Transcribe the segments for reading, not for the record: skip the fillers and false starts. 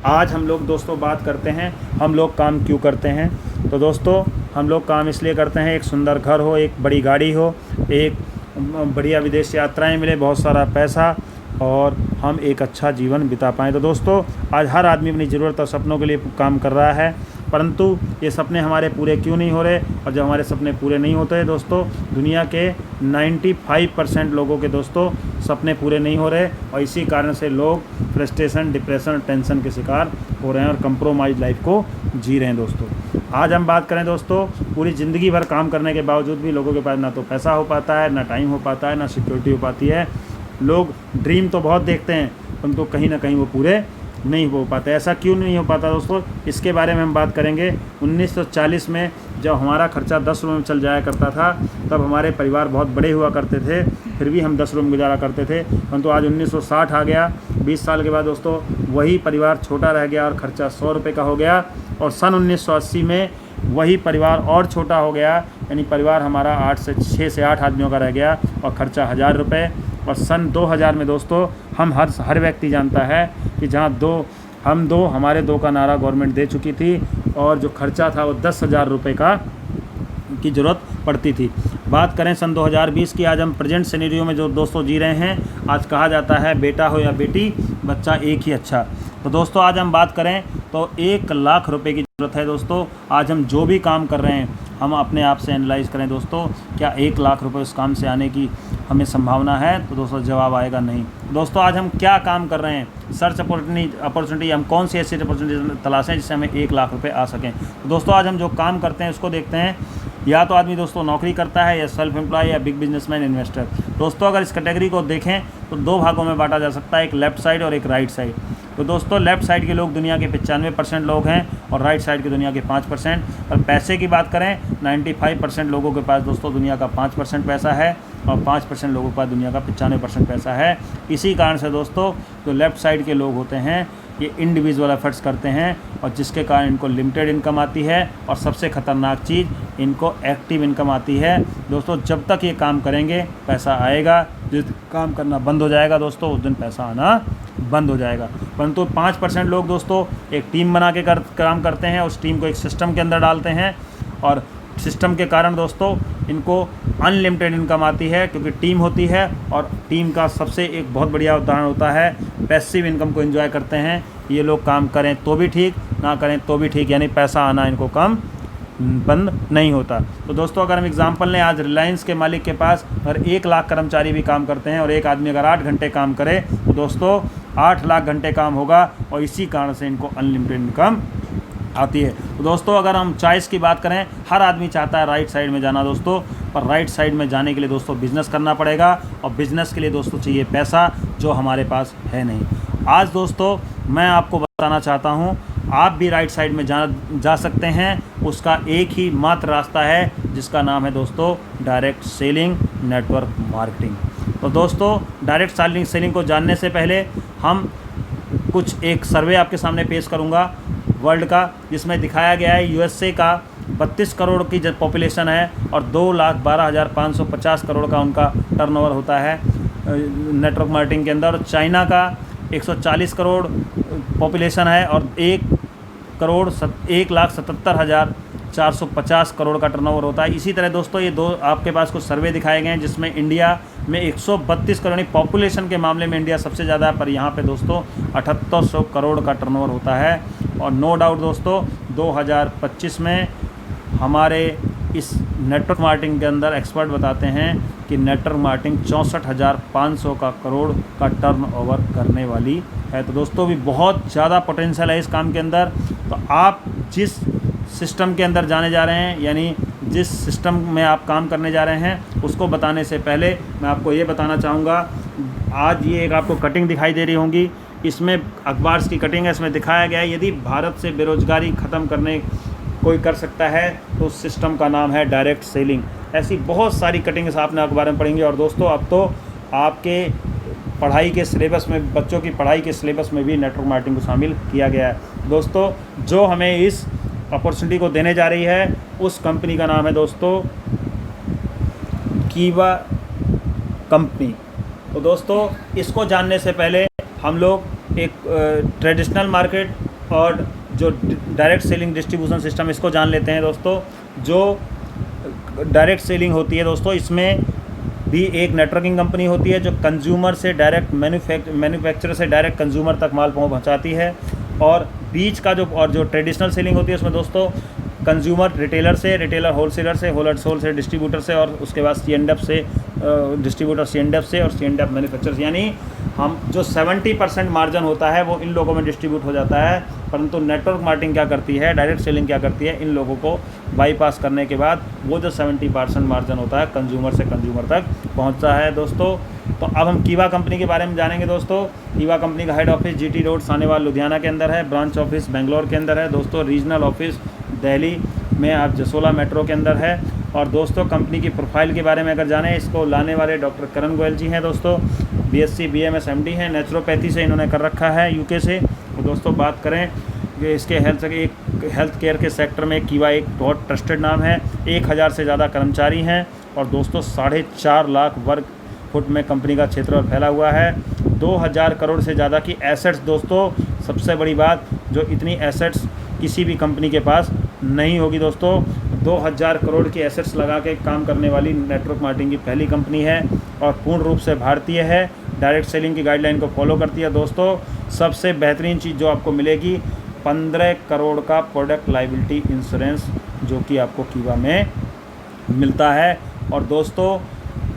आज हम लोग दोस्तों बात करते हैं हम लोग काम क्यों करते हैं। तो दोस्तों हम लोग काम इसलिए करते हैं, एक सुंदर घर हो, एक बड़ी गाड़ी हो, एक बढ़िया विदेश यात्राएं मिले, बहुत सारा पैसा और हम एक अच्छा जीवन बिता पाएँ। तो दोस्तों आज हर आदमी अपनी ज़रूरत और सपनों के लिए काम कर रहा है, परंतु ये सपने हमारे पूरे क्यों नहीं हो रहे। और जब हमारे सपने पूरे नहीं होते हैं दोस्तों, दुनिया के 95% लोगों के दोस्तों सपने पूरे नहीं हो रहे और इसी कारण से लोग फ्रस्ट्रेशन, डिप्रेशन, टेंशन के शिकार हो रहे हैं और कंप्रोमाइज लाइफ को जी रहे हैं। दोस्तों आज हम बात करें दोस्तों, पूरी ज़िंदगी भर काम करने के बावजूद भी लोगों के पास ना तो पैसा हो पाता है, ना टाइम हो पाता है, ना सिक्योरिटी हो पाती है। लोग ड्रीम तो बहुत देखते हैं परंतु कहीं ना कहीं वो पूरे नहीं हो पाते। ऐसा क्यों नहीं हो पाता दोस्तों, इसके बारे में हम बात करेंगे। 1940 में जब हमारा खर्चा 10 रुपये में चल जाया करता था, तब हमारे परिवार बहुत बड़े हुआ करते थे, फिर भी हम 10 रुपये में गुजारा करते थे। परंतु आज 1960 आ गया, 20 साल के बाद दोस्तों वही परिवार छोटा रह गया और ख़र्चा 100 रुपये का हो गया। और सन 1980 में वही परिवार और छोटा हो गया, यानी परिवार हमारा 6 से 8 आदमियों का रह गया और ख़र्चा 1000 रुपये। और सन 2000 में दोस्तों हम हर व्यक्ति जानता है कि जहाँ हम दो हमारे दो का नारा गवर्नमेंट दे चुकी थी और जो खर्चा था वो 10,000 रुपये की ज़रूरत पड़ती थी। बात करें सन 2020 की, आज हम प्रेजेंट सिनेरियो में जो दोस्तों जी रहे हैं, आज कहा जाता है बेटा हो या बेटी, बच्चा एक ही अच्छा। तो दोस्तों आज हम बात करें तो 1 लाख रुपए की ज़रूरत है। दोस्तों आज हम जो भी काम कर रहे हैं, हम अपने आप से एनालाइज करें दोस्तों, क्या 1 लाख रुपए उस काम से आने की हमें संभावना है? तो दोस्तों जवाब आएगा नहीं। दोस्तों आज हम क्या काम कर रहे हैं, सर्च अपॉर्चुनिटी, हम कौन सी ऐसी अपॉर्चुनिटी तलाशें जिससे हमें 1 लाख रुपए आ सकें। तो दोस्तों आज हम जो काम करते हैं उसको देखते हैं। या तो आदमी दोस्तों नौकरी करता है, या सेल्फ एम्प्लॉय, या बिग बिजनेसमैन, इन्वेस्टर। दोस्तों अगर इस कैटेगरी को देखें तो 2 भागों में बांटा जा सकता है, एक लेफ़्ट साइड और एक राइट साइड। तो दोस्तों लेफ़्ट साइड के लोग दुनिया के 95% लोग हैं और राइट साइड के दुनिया के 5%। और पैसे की बात करें, 95% लोगों के पास दोस्तों दुनिया का 5% पैसा है और 5% लोगों के पास दुनिया का 95% पैसा है। इसी कारण से दोस्तों जो लेफ़्ट साइड के लोग होते हैं ये इंडिविजुअल एफर्ट्स करते हैं और जिसके कारण इनको लिमिटेड इनकम आती है और सबसे ख़तरनाक चीज़ इनको एक्टिव इनकम आती है। दोस्तों जब तक ये काम करेंगे पैसा आएगा, जिस दिन काम करना बंद हो जाएगा दोस्तों उस दिन पैसा आना बंद हो जाएगा। परंतु 5% लोग दोस्तों एक टीम बना के काम करते हैं, उस टीम को एक सिस्टम के अंदर डालते हैं और सिस्टम के कारण दोस्तों इनको अनलिमिटेड इनकम आती है, क्योंकि टीम होती है और टीम का सबसे एक बहुत बढ़िया उदाहरण होता है पैसिव इनकम को एंजॉय करते हैं। ये लोग काम करें तो भी ठीक, ना करें तो भी ठीक, यानी पैसा आना इनको कम बंद नहीं होता। तो दोस्तों अगर हम एग्जांपल लें, आज रिलायंस के मालिक के पास अगर 1 लाख कर्मचारी भी काम करते हैं और एक आदमी अगर 8 घंटे काम करे तो दोस्तों 8 लाख घंटे काम होगा और इसी कारण से इनको अनलिमिटेड इनकम आती है। तो दोस्तों अगर हम चॉइस की बात करें, हर आदमी चाहता है राइट साइड में जाना दोस्तों, पर राइट साइड में जाने के लिए दोस्तों बिज़नेस करना पड़ेगा और बिज़नेस के लिए दोस्तों चाहिए पैसा, जो हमारे पास है नहीं। आज दोस्तों मैं आपको बताना चाहता हूँ, आप भी राइट साइड में जा सकते हैं। उसका एक ही मात्र रास्ता है जिसका नाम है दोस्तों डायरेक्ट सेलिंग नेटवर्क मार्केटिंग। तो दोस्तों डायरेक्ट सेलिंग को जानने से पहले हम एक सर्वे आपके सामने पेश करूंगा वर्ल्ड का, जिसमें दिखाया गया है यूएसए का 32 करोड़ की पॉपुलेशन है और 2,12,550 करोड़ का उनका टर्नओवर होता है नेटवर्क मार्केटिंग के अंदर। चाइना का 140 करोड़ पॉपुलेशन है और 1,77,450 करोड़ का टर्नओवर होता है। इसी तरह दोस्तों ये दो आपके पास कुछ सर्वे दिखाए गए हैं जिसमें इंडिया में 132 करोड़, पॉपुलेशन के मामले में इंडिया सबसे ज़्यादा है, पर यहाँ पे दोस्तों 7800 करोड़ का टर्नओवर होता है। और नो डाउट दोस्तों 2025 में हमारे इस नेटवर्क मार्केटिंग के अंदर एक्सपर्ट बताते हैं कि नेटवर्क मार्केटिंग 64,500 करोड़ का टर्नओवर करने वाली है। तो दोस्तों भी बहुत ज़्यादा पोटेंशियल है इस काम के अंदर। तो आप जिस सिस्टम के अंदर जाने जा रहे हैं, यानी जिस सिस्टम में आप काम करने जा रहे हैं, उसको बताने से पहले मैं आपको ये बताना चाहूँगा, आज ये एक आपको कटिंग दिखाई दे रही होंगी, इसमें अखबार की कटिंग है। इसमें दिखाया गया है यदि भारत से बेरोजगारी ख़त्म करने कोई कर सकता है तो उस सिस्टम का नाम है डायरेक्ट सेलिंग। ऐसी बहुत सारी कटिंग्स आपने अखबार में पढ़ेंगे। और दोस्तों अब तो आपके पढ़ाई के सिलेबस में, बच्चों की पढ़ाई के सिलेबस में भी नेटवर्क मार्केटिंग को शामिल किया गया है। दोस्तों जो हमें इस अपॉर्चुनिटी को देने जा रही है उस कंपनी का नाम है दोस्तों कीवा कंपनी। तो दोस्तों इसको जानने से पहले हम लोग एक ट्रेडिशनल मार्केट और जो डायरेक्ट सेलिंग डिस्ट्रीब्यूशन सिस्टम, इसको जान लेते हैं दोस्तों। जो डायरेक्ट सेलिंग होती है दोस्तों, इसमें भी एक नेटवर्किंग कंपनी होती है जो कंज्यूमर से डायरेक्ट मैन्युफैक्चरर से डायरेक्ट कंज्यूमर तक माल पहुंचाती है। और बीच का जो ट्रेडिशनल सेलिंग होती है उसमें दोस्तों कंज्यूमर रिटेलर से, रिटेलर होलसेलर से, होलसेल से डिस्ट्रीब्यूटर से, और उसके बाद C&F से डिस्ट्रीब्यूटर C&F से, और C&F मैन्युफैक्चरर्स। यानी हम जो 70% मार्जिन होता है वो इन लोगों में डिस्ट्रीब्यूट हो जाता है। परंतु नेटवर्क मार्केटिंग क्या करती है, डायरेक्ट सेलिंग क्या करती है, इन लोगों को बाईपास करने के बाद वो जो 70% मार्जिन होता है कंज्यूमर से कंज्यूमर तक पहुंचता है दोस्तों। तो अब हम कीवा कंपनी के बारे में जानेंगे दोस्तों। कीवा कंपनी का head office GT road Sahnewal Ludhiana के अंदर है, ब्रांच ऑफिस बेंगलोर के अंदर है दोस्तों, रीजनल ऑफिस दिल्ली में आप जसोला मेट्रो के अंदर है। और दोस्तों कंपनी की प्रोफाइल के बारे में अगर जानें, इसको लाने वाले डॉक्टर करण गोयल जी हैं दोस्तों, BSc BMS MD हैं, नेचुरोपैथी से इन्होंने कर रखा है UK से। तो दोस्तों बात करें कि इसके हेल्थ केयर के सेक्टर में कीवा एक बहुत ट्रस्टेड नाम है। 1000 से ज़्यादा कर्मचारी हैं और दोस्तों 4.5 लाख वर्ग फुट में कंपनी का क्षेत्रफल फैला हुआ है। 2000 करोड़ से ज़्यादा की एसेट्स दोस्तों, सबसे बड़ी बात, जो इतनी एसेट्स किसी भी कंपनी के पास नहीं होगी दोस्तों। 2000 करोड़ की एसेट्स लगा के काम करने वाली नेटवर्क मार्केटिंग की पहली कंपनी है और पूर्ण रूप से भारतीय है। डायरेक्ट सेलिंग की गाइडलाइन को फॉलो करती है दोस्तों। सबसे बेहतरीन चीज़ जो आपको मिलेगी, 15 करोड़ का प्रोडक्ट लाइबिलिटी इंश्योरेंस जो कि आपको कीवा में मिलता है। और दोस्तों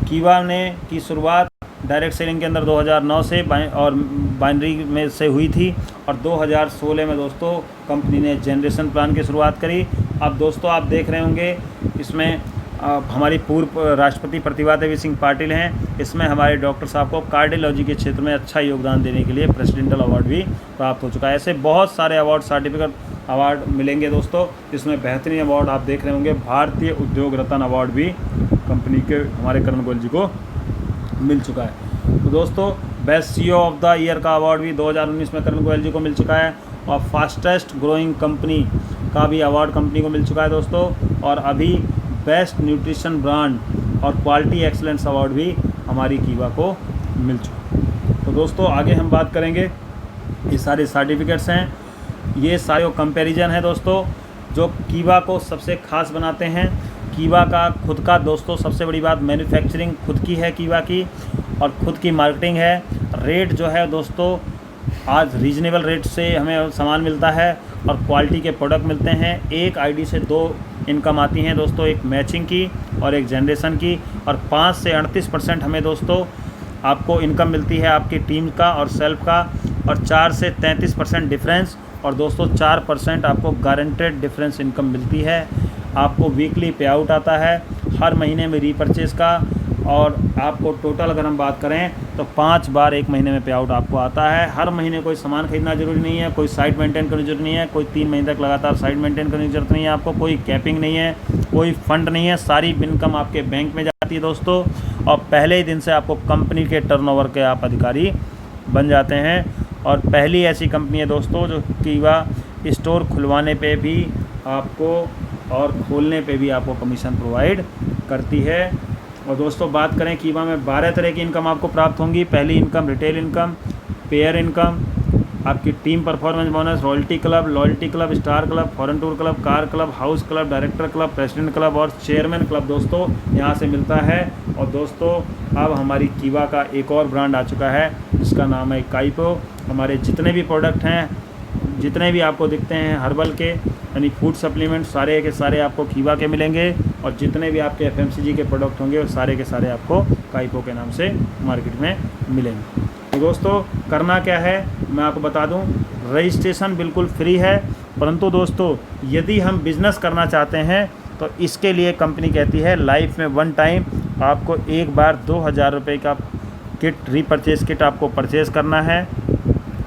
कीवा ने की शुरुआत डायरेक्ट सेलिंग के अंदर 2009 से और बाइनरी में से हुई थी, और 2016 में दोस्तों कंपनी ने जनरेशन प्लान की शुरुआत करी। अब दोस्तों आप देख रहे होंगे इसमें हमारी पूर्व राष्ट्रपति प्रतिभा देवी सिंह पाटिल हैं। इसमें हमारे डॉक्टर साहब को कार्डियोलॉजी के क्षेत्र में अच्छा योगदान देने के लिए प्रेसिडेंटल अवार्ड भी प्राप्त हो चुका है। ऐसे बहुत सारे अवार्ड, सर्टिफिकेट, अवार्ड मिलेंगे दोस्तों। इसमें बेहतरीन अवार्ड आप देख रहे होंगे, भारतीय उद्योग रत्न अवार्ड भी कंपनी के हमारे करण गोयल जी को मिल चुका है। तो दोस्तों best CEO of the year का अवार्ड भी 2019 में करण गोयल जी को मिल चुका है, और फास्टेस्ट ग्रोइंग कंपनी का भी अवार्ड कंपनी को मिल चुका है दोस्तों। और अभी बेस्ट न्यूट्रिशन ब्रांड और क्वालिटी एक्सलेंस अवार्ड भी हमारी कीवा को मिल चुका है। तो दोस्तों आगे हम बात करेंगे, ये सारे सर्टिफिकेट्स हैं, ये सारे कंपैरिजन है दोस्तों जो कीवा को सबसे खास बनाते हैं। कीवा का खुद का दोस्तों सबसे बड़ी बात, मैन्युफैक्चरिंग खुद की है कीवा की, और खुद की मार्केटिंग है। रेट जो है दोस्तों आज रीजनेबल रेट से हमें सामान मिलता है और क्वालिटी के प्रोडक्ट मिलते हैं। एक आईडी से 2 इनकम आती हैं दोस्तों, एक मैचिंग की और एक जनरेशन की, और 5 से 38% हमें दोस्तों आपको इनकम मिलती है आपकी टीम का और सेल्फ का, और 4 से 33% डिफरेंस, और दोस्तों 4% आपको गारंटेड डिफरेंस इनकम मिलती है। आपको वीकली पे आउट आता है, हर महीने में रीपरचेज का, और आपको टोटल अगर हम बात करें तो 5 बार एक महीने में पे आउट आपको आता है। हर महीने कोई सामान खरीदना जरूरी नहीं है, कोई साइट मेंटेन करनी जरूरी नहीं है, कोई 3 महीने तक लगातार साइट मेंटेन करने की जरूरत नहीं है आपको, कोई कैपिंग नहीं है, कोई फंड नहीं है, सारी इनकम आपके बैंक में जाती है दोस्तों। और पहले ही दिन से आपको कंपनी के टर्नओवर के आप अधिकारी बन जाते हैं, और पहली ऐसी कंपनी है दोस्तों जो कीवा स्टोर खुलवाने पे भी आपको और खोलने पे भी आपको कमीशन प्रोवाइड करती है। और दोस्तों बात करें कीवा में 12 तरह की इनकम आपको प्राप्त होंगी। पहली income retail income, pair income, आपकी team performance bonus, royalty club, star club, foreign tour club, car club, house club, director club, president club और चेयरमैन क्लब दोस्तों यहाँ से मिलता है। और दोस्तों अब हमारी कीवा का एक और ब्रांड आ चुका है जिसका नाम है काइपो। हमारे जितने भी प्रोडक्ट हैं, जितने भी आपको दिखते हैं हर्बल के यानी फूड सप्लीमेंट, सारे के सारे आपको कीवा के मिलेंगे, और जितने भी आपके FMCG के प्रोडक्ट होंगे वो सारे के सारे आपको काइपो के नाम से मार्केट में मिलेंगे। तो दोस्तों करना क्या है मैं आपको बता दूं, रजिस्ट्रेशन बिल्कुल फ्री है, परंतु दोस्तों यदि हम बिज़नेस करना चाहते हैं तो इसके लिए कंपनी कहती है लाइफ में 1 टाइम आपको एक बार 2000 रुपये का किट, रीपरचेज किट आपको परचेज़ करना है।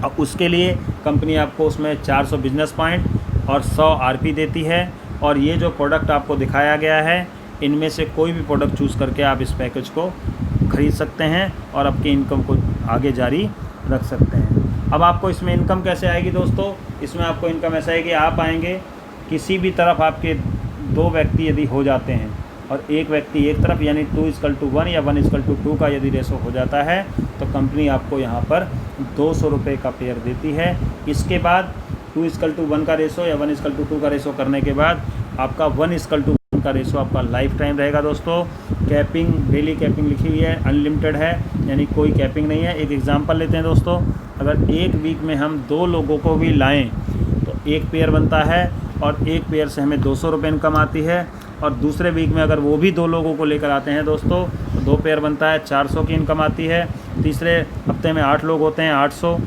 और उसके लिए कंपनी आपको उसमें 400 बिजनेस पॉइंट और 100 RP देती है। और ये जो प्रोडक्ट आपको दिखाया गया है इनमें से कोई भी प्रोडक्ट चूज़ करके आप इस पैकेज को ख़रीद सकते हैं और आपकी इनकम को आगे जारी रख सकते हैं। अब आपको इसमें इनकम कैसे आएगी दोस्तों, इसमें आपको इनकम ऐसा है कि आप आएंगे किसी भी तरफ, आपके 2 व्यक्ति यदि हो जाते हैं और एक व्यक्ति एक तरफ यानी 2:1 या 1:2 का यदि रेशो हो जाता है तो कंपनी आपको यहाँ पर 200 रुपये का पेयर देती है। इसके बाद 2:1 का रेशो या 1:2 का रेशो करने के बाद आपका 1:1 का रेशो आपका लाइफ टाइम रहेगा दोस्तों। कैपिंग, डेली कैपिंग लिखी हुई है, अनलिमिटेड है, यानी कोई कैपिंग नहीं है। एक एग्जांपल लेते हैं दोस्तों, अगर एक वीक में हम 2 लोगों को भी लाएं तो एक पेयर बनता है और एक पेयर से हमें 200 रुपये इनकम आती है। और दूसरे वीक में अगर वो भी 2 लोगों को लेकर आते हैं दोस्तों तो 2 पेयर बनता है, 400 की इनकम आती है। तीसरे हफ्ते में 8 लोग होते हैं, 800,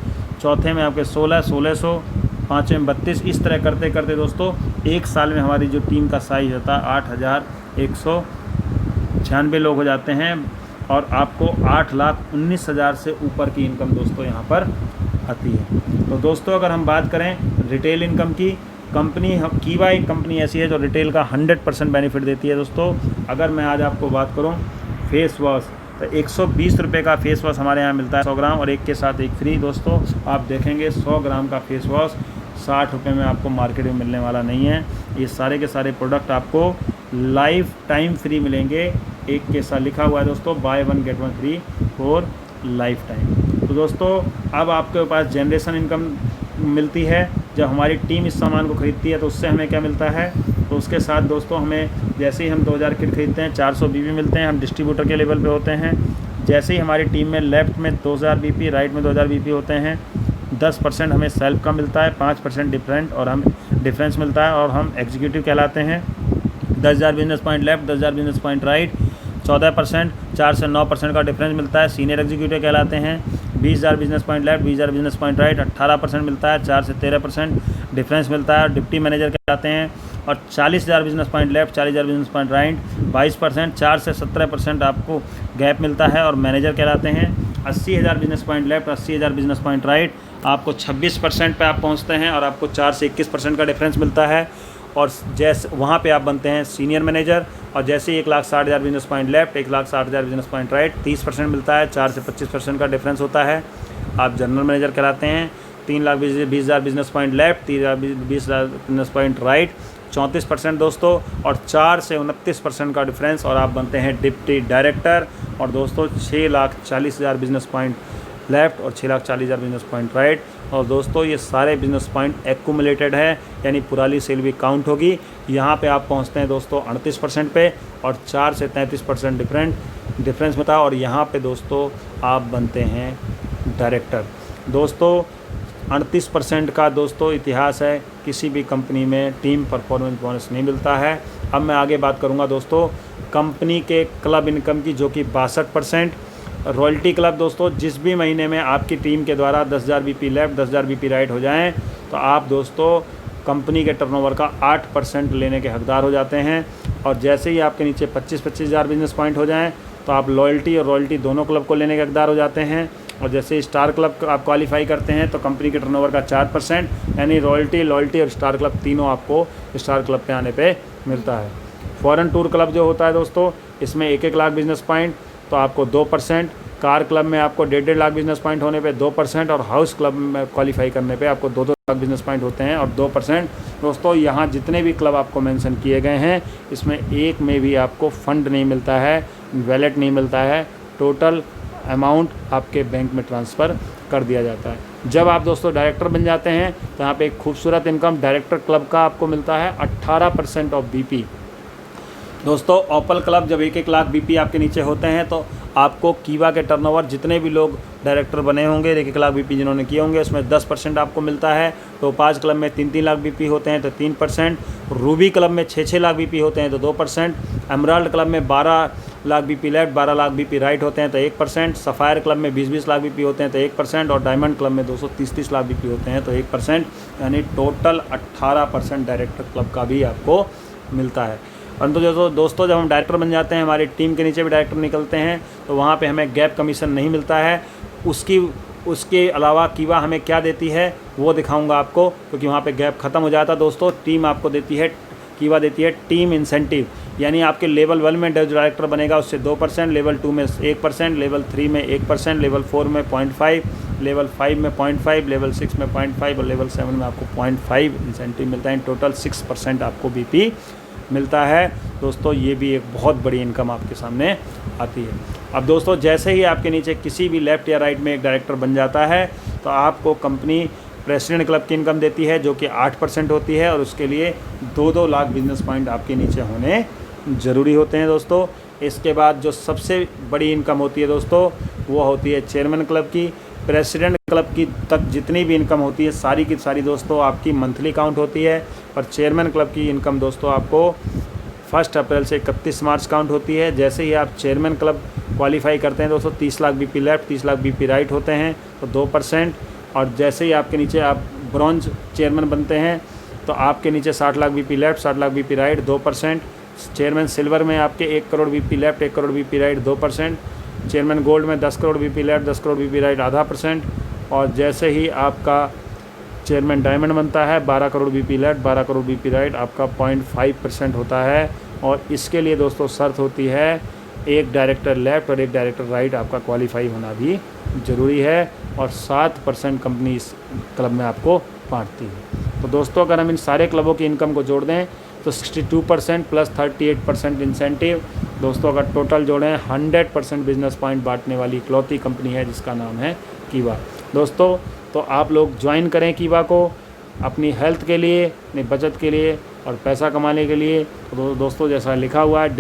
चौथे में आपके 16, 1600, पाँचवें में 32। इस तरह करते करते दोस्तों एक साल में हमारी जो टीम का साइज़ होता है 8,196 लोग हो जाते हैं और आपको 8,19,000 से ऊपर की इनकम दोस्तों यहाँ पर आती है। तो दोस्तों अगर हम बात करें रिटेल इनकम की, कंपनी कीवा एक कंपनी ऐसी है जो रिटेल का 100% बेनिफिट देती है दोस्तों। अगर मैं आज आपको बात करूं फेस वॉश, तो 120 रुपये का फेस वॉश हमारे यहाँ मिलता है 100 ग्राम, और एक के साथ एक फ्री। दोस्तों आप देखेंगे 100 ग्राम का फेस वॉश 60 रुपये में आपको मार्केट में मिलने वाला नहीं है। ये सारे के सारे प्रोडक्ट आपको लाइफ टाइम फ्री मिलेंगे। एक के साथ लिखा हुआ है दोस्तों buy 1 get 1 free for life time. तो दोस्तों अब आपके पास जनरेशन इनकम मिलती है। जब हमारी टीम इस सामान को खरीदती है तो उससे हमें क्या मिलता है, तो उसके साथ दोस्तों हमें जैसे ही हम 2000 किट खरीदते हैं 400 बीपी मिलते हैं। हम डिस्ट्रीब्यूटर के लेवल पे होते हैं। जैसे ही हमारी टीम में लेफ़्ट में 2000 बीपी, राइट में 2000 बीपी होते हैं, 10% हमें सेल्फ का मिलता है, 5% डिफरेंस मिलता है और हम एग्जीक्यूटिव कहलाते हैं। 10,000 business point left, 10,000 business point right, 14%, 4 से 9% का डिफरेंस मिलता है, सीनियर एग्जीक्यूटिव कहलाते हैं। 20,000 business point left, 20,000 business point right, 18% मिलता है, 4 से 13% डिफरेंस मिलता है, डिप्टी मैनेजर कहलाते हैं। और 40,000 business point left, 40,000 business point right, 22%, 4 से 17% आपको गैप मिलता है और मैनेजर कहलाते हैं। 80,000 business point left, 80,000 business point right, आपको 26% पे आप पहुंचते हैं और आपको 4 से 21% का डिफरेंस मिलता है और जैसे वहाँ पे आप बनते हैं सीनियर मैनेजर। और जैसे 1,60,000 business point left, 1,60,000 business point right, 30% मिलता है, 4 से 25% का डिफरेंस होता है, आप जनरल मैनेजर कहलाते हैं। 3,20,000 business point left, 3,20,000 business point right, 34% दोस्तों और 4 से 29% का डिफरेंस और आप बनते हैं डिप्टी डायरेक्टर। और दोस्तों 6,40,000 बिजनेस पॉइंट लेफ्ट और 6,40,000 बिजनेस पॉइंट राइट। और दोस्तों ये सारे बिजनेस पॉइंट एक्यूमुलेटेड है, यानी पुरानी सेल भी काउंट होगी। यहाँ पे आप पहुँचते हैं दोस्तों 38% पे और 4 से 33% डिफरेंस होता है और यहाँ पे दोस्तों आप बनते हैं डायरेक्टर। दोस्तों 38% का दोस्तों इतिहास है, किसी भी कंपनी में टीम परफॉर्मेंस बोनस नहीं मिलता है। अब मैं आगे बात करूँगा दोस्तों कंपनी के क्लब इनकम की, जो कि 62%। रॉयल्टी क्लब दोस्तों जिस भी महीने में आपकी टीम के द्वारा 10,000 बीपी लेफ्ट, 10,000 बीपी राइट हो जाएं तो आप दोस्तों कंपनी के टर्नओवर का 8% लेने के हकदार हो जाते हैं। और जैसे ही आपके नीचे 25,000 बिजनेस पॉइंट हो जाएं तो आप लॉयल्टी और रॉयल्टी दोनों क्लब को लेने के हकदार हो जाते हैं। और जैसे स्टार क्लब आप क्वालिफाई करते हैं तो कंपनी के टर्नओवर का 4%, यानी रॉयल्टी, लॉयल्टी और स्टार क्लब तीनों आपको स्टार क्लब पे आने पे मिलता है। फॉरेन टूर क्लब जो होता है दोस्तों, इसमें 1-1 लाख बिजनेस पॉइंट तो आपको 2%, कार क्लब में आपको 1.5 लाख बिजनेस पॉइंट होने पे 2% और हाउस क्लब में क्वालिफाई करने पे आपको 2-2 लाख बिजनेस पॉइंट होते हैं और 2%। दोस्तों यहाँ जितने भी क्लब आपको मेंशन किए गए हैं इसमें एक में भी आपको फ़ंड नहीं मिलता है, वैलेट नहीं मिलता है, टोटल अमाउंट आपके बैंक में ट्रांसफ़र कर दिया जाता है। जब आप दोस्तों डायरेक्टर बन जाते हैं तो यहाँ पे एक खूबसूरत इनकम डायरेक्टर क्लब का आपको मिलता है 18% ऑफ बीपी। दोस्तों ओपल क्लब जब 1-1 लाख बीपी आपके नीचे होते हैं तो आपको कीवा के टर्नओवर जितने भी लोग डायरेक्टर बने होंगे 1-1 लाख बीपी जिन्होंने किए होंगे उसमें 10% आपको मिलता है। तो 5 क्लब में 3-3 लाख बीपी होते हैं तो 3%, रूबी क्लब में 6-6 लाख बीपी होते हैं तो 2%, एमराल्ड क्लब में 12 lakh BP left, 12 lakh BP right होते हैं तो 1%, सफ़ायर क्लब में 20-20 लाख बीपी होते हैं तो 1% और डायमंड क्लब में 230-30 लाख बीपी होते हैं तो 1%, यानी टोटल 18% डायरेक्टर क्लब का भी आपको मिलता है। परंतु जो दोस्तों जब हम डायरेक्टर बन जाते हैं, हमारी टीम के नीचे भी डायरेक्टर निकलते हैं तो वहाँ पे हमें गैप कमीशन नहीं मिलता है। उसके अलावा कीवा हमें क्या देती है वो दिखाऊंगा आपको, क्योंकि वहाँ पे गैप ख़त्म हो जाता है। दोस्तों टीम आपको देती है, कीवा देती है टीम इंसेंटिव, यानी आपके लेवल 1 में जो डायरेक्टर बनेगा उससे 2%, लेवल 2 में 1%, लेवल 3 में 1%, लेवल 4 में 0.5, लेवल 5 में 0.5, लेवल 6 में 0.5 और लेवल 7 में आपको 0.5 इंसेंटिव मिलता है। टोटल 6% आपको बीपी मिलता है। दोस्तों ये भी एक बहुत बड़ी इनकम आपके सामने आती है। अब दोस्तों जैसे ही आपके नीचे किसी भी लेफ़्ट या राइट में एक डायरेक्टर बन जाता है तो आपको कंपनी प्रेसिडेंट क्लब की इनकम देती है जो कि 8% होती है, और उसके लिए 2-2 लाख बिजनेस पॉइंट आपके नीचे होने ज़रूरी होते हैं दोस्तों। इसके बाद जो सबसे बड़ी इनकम होती है दोस्तों, वो होती है चेयरमैन क्लब की। प्रेसिडेंट क्लब की तक जितनी भी इनकम होती है सारी की सारी दोस्तों आपकी मंथली काउंट होती है, पर चेयरमैन क्लब की इनकम दोस्तों आपको 1 अप्रैल से 31 मार्च काउंट होती है। जैसे ही आप चेयरमैन क्लब क्वालिफाई करते हैं दोस्तों, 30 lakh BP left 30 lakh BP right होते हैं तो 2%, और जैसे ही आपके नीचे आप ब्रॉन्ज चेयरमैन बनते हैं तो आपके नीचे 60 lakh BP left 60 lakh BP right 2%। Chairman silver में आपके 1 crore BP left 1 crore BP right 2%। Chairman gold में 10 crore BP left 10 crore BP right आधा %। और जैसे ही आपका चेयरमैन डायमंड बनता है 12 crore BP left 12 crore BP right आपका 0.5% होता है। और इसके लिए दोस्तों शर्त होती है एक डायरेक्टर लेफ्ट और एक डायरेक्टर राइट आपका क्वालिफाई होना भी ज़रूरी है, और 7% कंपनी इस क्लब में आपको बांटती है। तो दोस्तों अगर हम इन सारे क्लबों की इनकम को जोड़ दें तो 62% प्लस 38% इंसेंटिव, दोस्तों अगर टोटल जोड़ें 100% बिजनेस पॉइंट बांटने वाली इकलौती कंपनी है जिसका नाम है कीवा। दोस्तों तो आप लोग ज्वाइन करें कीवा को अपनी हेल्थ के लिए, अपनी बचत के लिए और पैसा कमाने के लिए। तो दोस्तों जैसा लिखा हुआ है